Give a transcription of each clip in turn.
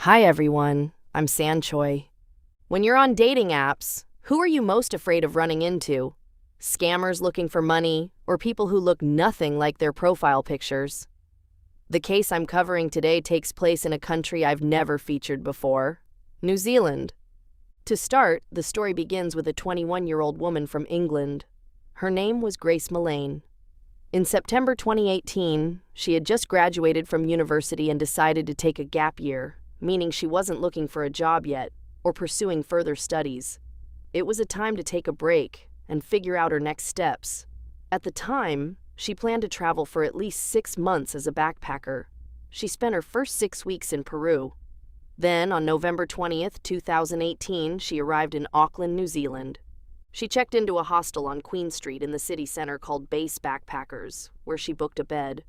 Hi everyone, I'm Choy. When you're on dating apps, who are you most afraid of running into? Scammers looking for money, or people who look nothing like their profile pictures? The case I'm covering today takes place in a country I've never featured before, New Zealand. To start, the story begins with a 21-year-old woman from England. Her name was Grace Millane. In September 2018, she had just graduated from university and decided to take a gap year, meaning she wasn't looking for a job yet or pursuing further studies. It was a time to take a break and figure out her next steps. At the time, she planned to travel for at least 6 months as a backpacker. She spent her first 6 weeks in Peru. Then, on November 20th, 2018, she arrived in Auckland, New Zealand. She checked into a hostel on Queen Street in the city center called Base Backpackers, where she booked a bed.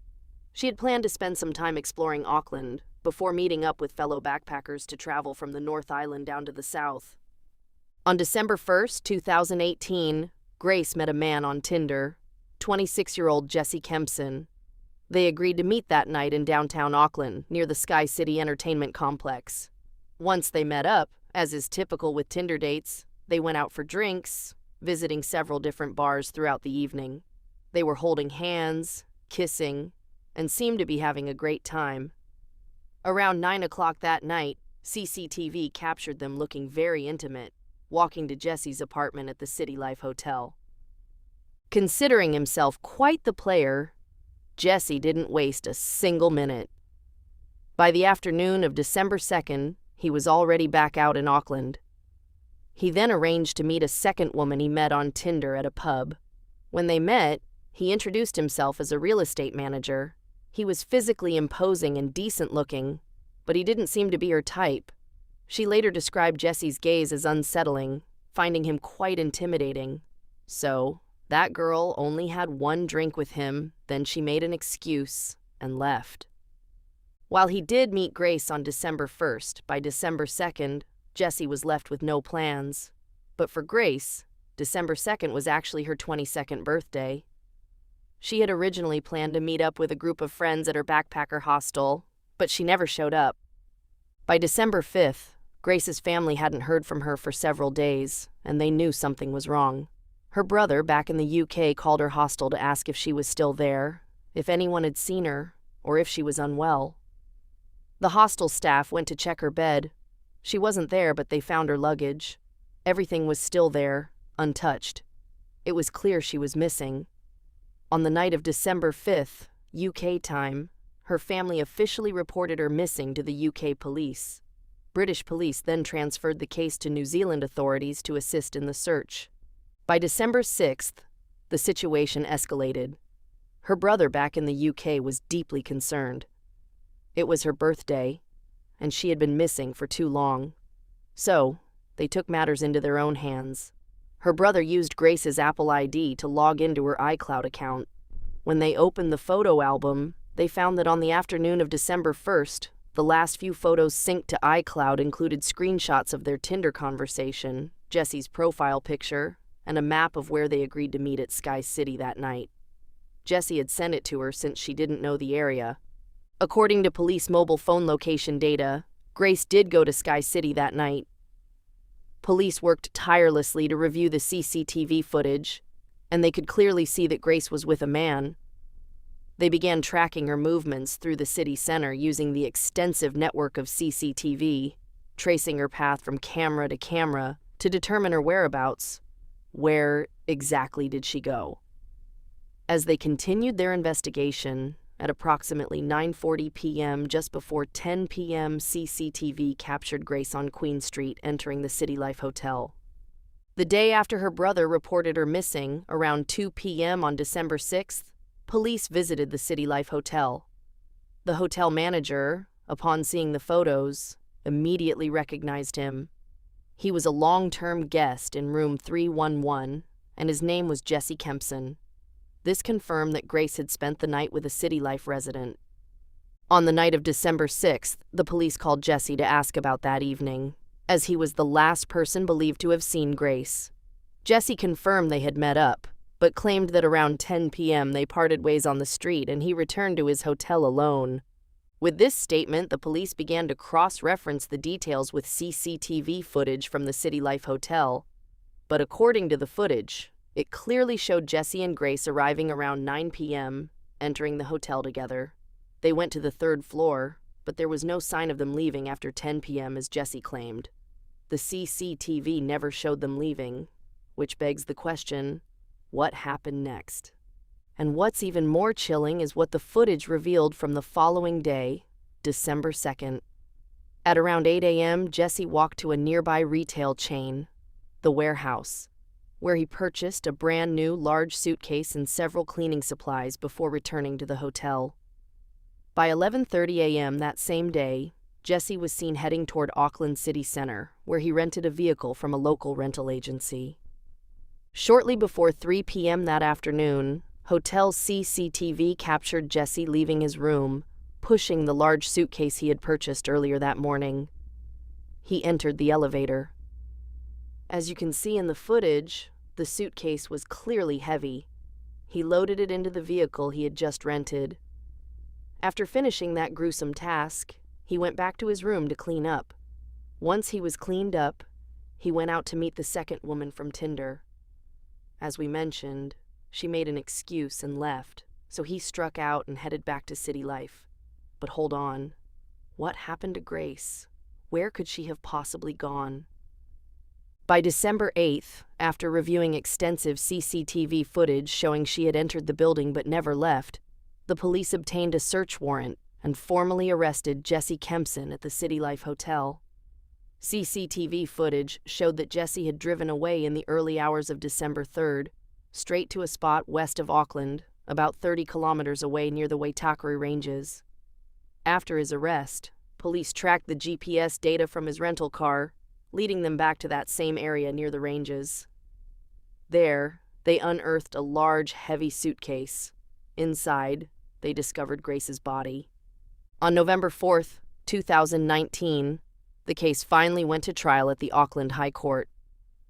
She had planned to spend some time exploring Auckland before meeting up with fellow backpackers to travel from the North Island down to the south. On December 1st, 2018, Grace met a man on Tinder, 26-year-old Jesse Kempson. They agreed to meet that night in downtown Auckland, near the Sky City Entertainment Complex. Once they met up, as is typical with Tinder dates, they went out for drinks, visiting several different bars throughout the evening. They were holding hands, kissing, and seemed to be having a great time. Around 9 o'clock that night, CCTV captured them looking very intimate, walking to Jesse's apartment at the City Life Hotel. Considering himself quite the player, Jesse didn't waste a single minute. By the afternoon of December 2nd, he was already back out in Auckland. He then arranged to meet a second woman he met on Tinder at a pub. When they met, he introduced himself as a real estate manager. He was physically imposing and decent-looking, but he didn't seem to be her type. She later described Jesse's gaze as unsettling, finding him quite intimidating. So, that girl only had one drink with him, then she made an excuse and left. While he did meet Grace on December 1st, by December 2nd, Jesse was left with no plans. But for Grace, December 2nd was actually her 22nd birthday. She had originally planned to meet up with a group of friends at her backpacker hostel, but she never showed up. By December 5th, Grace's family hadn't heard from her for several days, and they knew something was wrong. Her brother, back in the UK, called her hostel to ask if she was still there, if anyone had seen her, or if she was unwell. The hostel staff went to check her bed. She wasn't there, but they found her luggage. Everything was still there, untouched. It was clear she was missing. On the night of December 5th, UK time, her family officially reported her missing to the UK police. British police then transferred the case to New Zealand authorities to assist in the search. By December 6th, the situation escalated. Her brother back in the UK was deeply concerned. It was her birthday, and she had been missing for too long. So, they took matters into their own hands. Her brother used Grace's Apple ID to log into her iCloud account. When they opened the photo album, they found that on the afternoon of December 1st, the last few photos synced to iCloud included screenshots of their Tinder conversation, Jesse's profile picture, and a map of where they agreed to meet at Sky City that night. Jesse had sent it to her since she didn't know the area. According to police mobile phone location data, Grace did go to Sky City that night. Police worked tirelessly to review the CCTV footage, and they could clearly see that Grace was with a man. They began tracking her movements through the city center using the extensive network of CCTV, tracing her path from camera to camera to determine her whereabouts. Where exactly did she go? As they continued their investigation, at approximately 9:40 p.m., just before 10 p.m., CCTV captured Grace on Queen Street entering the City Life Hotel. The day after her brother reported her missing, around 2 p.m. on December 6th, police visited the City Life Hotel. The hotel manager, upon seeing the photos, immediately recognized him. He was a long-term guest in room 311, and his name was Jesse Kempson. This confirmed that Grace had spent the night with a City Life resident. On the night of December 6th, the police called Jesse to ask about that evening, as he was the last person believed to have seen Grace. Jesse confirmed they had met up, but claimed that around 10 p.m. they parted ways on the street and he returned to his hotel alone. With this statement, the police began to cross-reference the details with CCTV footage from the City Life Hotel. But according to the footage, it clearly showed Jesse and Grace arriving around 9 p.m., entering the hotel together. They went to the 3rd floor, but there was no sign of them leaving after 10 p.m. as Jesse claimed. The CCTV never showed them leaving, which begs the question, what happened next? And what's even more chilling is what the footage revealed from the following day, December 2nd. At around 8 a.m., Jesse walked to a nearby retail chain, the Warehouse, where he purchased a brand new large suitcase and several cleaning supplies before returning to the hotel. By 11:30 a.m. that same day, Jesse was seen heading toward Auckland City Center, where he rented a vehicle from a local rental agency. Shortly before 3 p.m. that afternoon, hotel CCTV captured Jesse leaving his room, pushing the large suitcase he had purchased earlier that morning. He entered the elevator. As you can see in the footage, the suitcase was clearly heavy. He loaded it into the vehicle he had just rented. After finishing that gruesome task, he went back to his room to clean up. Once he was cleaned up, he went out to meet the second woman from Tinder. As we mentioned, she made an excuse and left, so he struck out and headed back to City Life. But hold on. What happened to Grace? Where could she have possibly gone? By December 8th, after reviewing extensive CCTV footage showing she had entered the building but never left, the police obtained a search warrant and formally arrested Jesse Kempson at the City Life Hotel. CCTV footage showed that Jesse had driven away in the early hours of December 3rd, straight to a spot west of Auckland, about 30 kilometers away near the Waitakere Ranges. After his arrest, police tracked the GPS data from his rental car, leading them back to that same area near the ranges. There, they unearthed a large, heavy suitcase. Inside, they discovered Grace's body. On November 4th, 2019, the case finally went to trial at the Auckland High Court.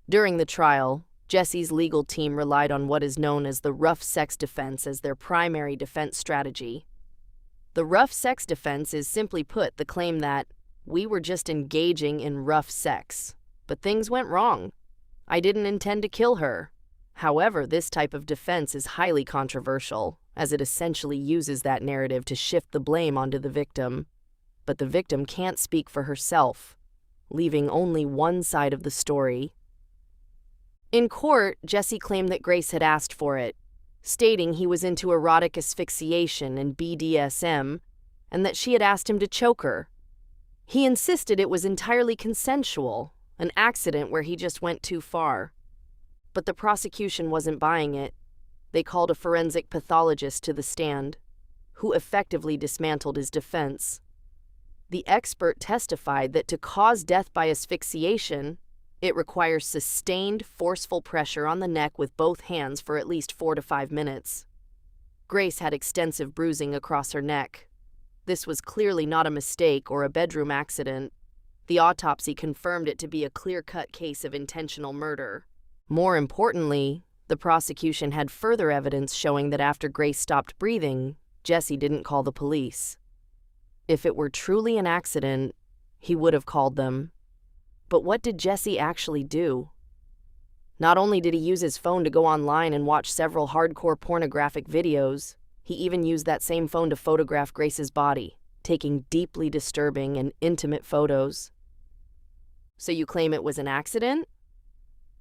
During the trial, Jesse's legal team relied on what is known as the rough sex defense as their primary defense strategy. The rough sex defense is, simply put, the claim that we were just engaging in rough sex, but things went wrong. I didn't intend to kill her. However, this type of defense is highly controversial, as it essentially uses that narrative to shift the blame onto the victim. But the victim can't speak for herself, leaving only one side of the story. In court, Jesse claimed that Grace had asked for it, stating he was into erotic asphyxiation and BDSM, and that she had asked him to choke her. He insisted it was entirely consensual, an accident where he just went too far. But the prosecution wasn't buying it. They called a forensic pathologist to the stand, who effectively dismantled his defense. The expert testified that to cause death by asphyxiation, it requires sustained, forceful pressure on the neck with both hands for at least 4 to 5 minutes. Grace had extensive bruising across her neck. This was clearly not a mistake or a bedroom accident. The autopsy confirmed it to be a clear-cut case of intentional murder. More importantly, the prosecution had further evidence showing that after Grace stopped breathing, Jesse didn't call the police. If it were truly an accident, he would have called them. But what did Jesse actually do? Not only did he use his phone to go online and watch several hardcore pornographic videos, he even used that same phone to photograph Grace's body, taking deeply disturbing and intimate photos. So you claim it was an accident?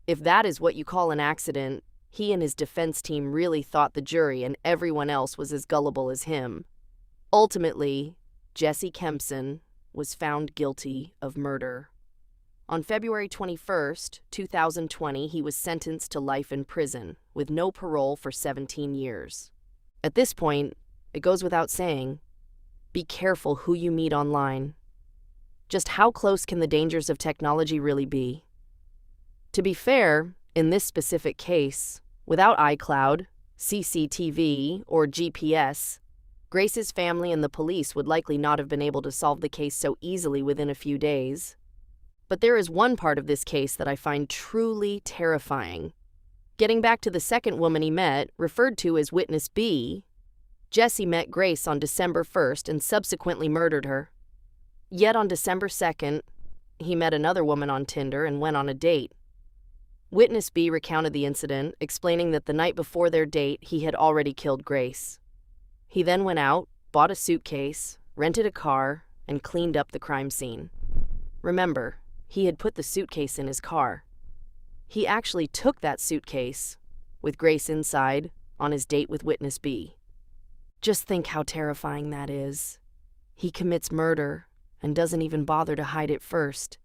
If that is what you call an accident, he and his defense team really thought the jury and everyone else was as gullible as him. Ultimately, Jesse Kempson was found guilty of murder. On February 21st, 2020, he was sentenced to life in prison, with no parole for 17 years. At this point, it goes without saying, be careful who you meet online. Just how close can the dangers of technology really be? To be fair, in this specific case, without iCloud, CCTV, or GPS, Grace's family and the police would likely not have been able to solve the case so easily within a few days. But there is one part of this case that I find truly terrifying. Getting back to the second woman he met, referred to as Witness B, Jesse met Grace on December 1st and subsequently murdered her. Yet on December 2nd, he met another woman on Tinder and went on a date. Witness B recounted the incident, explaining that the night before their date, he had already killed Grace. He then went out, bought a suitcase, rented a car, and cleaned up the crime scene. Remember, he had put the suitcase in his car. He actually took that suitcase, with Grace inside, on his date with Witness B. Just think how terrifying that is. He commits murder and doesn't even bother to hide it first.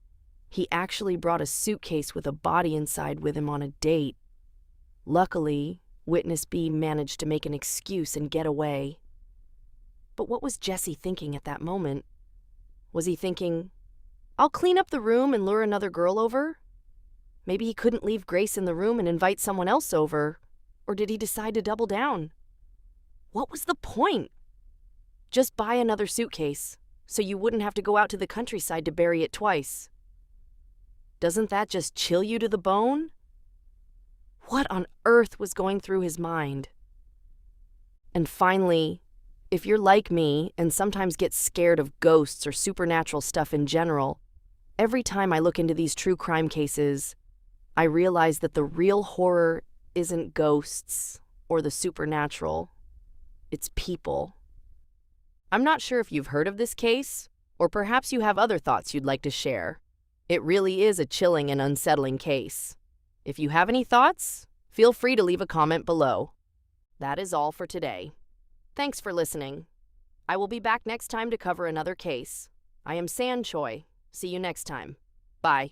He actually brought a suitcase with a body inside with him on a date. Luckily, Witness B managed to make an excuse and get away. But what was Jesse thinking at that moment? Was he thinking, I'll clean up the room and lure another girl over? Maybe he couldn't leave Grace in the room and invite someone else over. Or did he decide to double down? What was the point? Just buy another suitcase, so you wouldn't have to go out to the countryside to bury it twice. Doesn't that just chill you to the bone? What on earth was going through his mind? And finally, if you're like me and sometimes get scared of ghosts or supernatural stuff in general, every time I look into these true crime cases, I realize that the real horror isn't ghosts or the supernatural. It's people. I'm not sure if you've heard of this case, or perhaps you have other thoughts you'd like to share. It really is a chilling and unsettling case. If you have any thoughts, feel free to leave a comment below. That is all for today. Thanks for listening. I will be back next time to cover another case. I am Choy. See you next time. Bye.